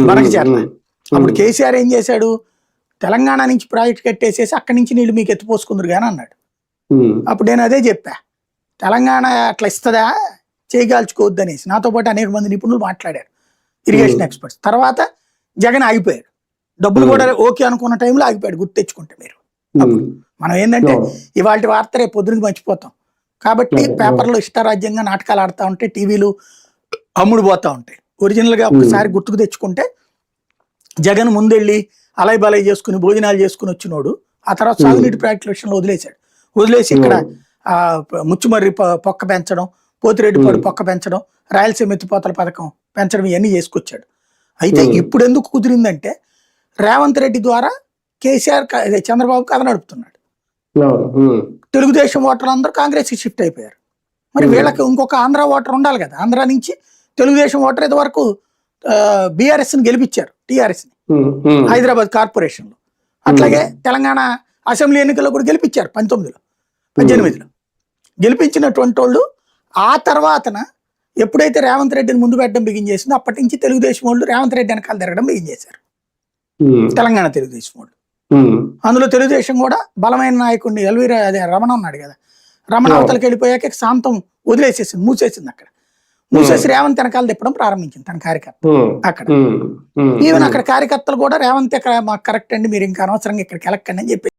బనకచర్ల. అప్పుడు కేసీఆర్ ఏం చేశాడు, తెలంగాణ నుంచి ప్రాజెక్ట్ కట్టేసేసి అక్కడి నుంచి నీళ్ళు మీకు ఎత్తిపోసుకుందరు కానీ అన్నాడు. అప్పుడు నేను అదే చెప్పా, తెలంగాణ అట్లా ఇస్తుందా, చేయగాల్చుకోవద్దు అనేసి. నాతో పాటు అనేక మంది నిపుణులు మాట్లాడారు, ఇరిగేషన్ ఎక్స్పర్ట్స్. తర్వాత జగన్ ఆగిపోయాడు, డబ్బులు కూడా ఓకే అనుకున్న టైంలో ఆగిపోయాడు. గుర్తు తెచ్చుకుంటే మీరు, అప్పుడు మనం ఏంటంటే ఇవాళ వార్త రేపు పొద్దునకి మర్చిపోతాం. కాబట్టి పేపర్లో ఇష్టారాజ్యంగా నాటకాలు ఆడుతూ ఉంటే టీవీలు అమ్ముడు పోతా ఉంటాయి. ఒరిజినల్ గా ఒకసారి గుర్తుకు తెచ్చుకుంటే, జగన్ ముందెళ్ళి అలై బలై చేసుకుని భోజనాలు చేసుకుని వచ్చినోడు ఆ తర్వాత సాగునీటి ప్రాజెక్టుల విషయంలో వదిలేసి ఇక్కడ ముచ్చుమర్రి పొక్క పెంచడం, పోతిరెడ్డిపాడు పొక్క పెంచడం, రాయలసీమ ఎత్తిపోతల పథకం పెంచడం ఇవన్నీ చేసుకొచ్చాడు. అయితే ఇప్పుడు ఎందుకు కుదిరిందంటే రేవంత్ రెడ్డి ద్వారా కేసీఆర్ చంద్రబాబు కథ నడుపుతున్నాడు. తెలుగుదేశం ఓటర్లు అందరూ కాంగ్రెస్కి షిఫ్ట్ అయిపోయారు. మరి వీళ్ళకి ఇంకొక ఆంధ్ర ఓటర్ ఉండాలి కదా. ఆంధ్ర నుంచి తెలుగుదేశం ఓటర్ ఇది వరకు బీఆర్ఎస్ ని గెలిపించారు, టీఆర్ఎస్ ని హైదరాబాద్ కార్పొరేషన్ లో. అట్లాగే తెలంగాణ అసెంబ్లీ ఎన్నికల్లో కూడా గెలిపించారు 18లో గెలిపించినటువంటి వాళ్ళు. ఆ తర్వాతన ఎప్పుడైతే రేవంత్ రెడ్డిని ముందు పెట్టడం బిగిన్ చేసిందో అప్పటి నుంచి తెలుగుదేశం వాళ్ళు రేవంత్ రెడ్డి వెనకాల తిరగడం బిగిన్ చేశారు. తెలంగాణ తెలుగుదేశం వాళ్ళు, అందులో తెలుగుదేశం కూడా బలమైన నాయకుడిని అదే రమణ ఉన్నాడు కదా, రమణ అవతలకి వెళ్ళిపోయాక శాంతం వదిలేసేసింది, మూసేసింది. అక్కడ మూసేసి రేవంత్ వెనకాల తిప్పడం ప్రారంభించింది తన కార్యకర్త అక్కడ. ఈవెన్ అక్కడ కార్యకర్తలు కూడా రేవంత్ మాకు కరెక్ట్ అండి, మీరు ఇంకా అనవసరంగా ఇక్కడికి వెళ్ళకండి అని చెప్పి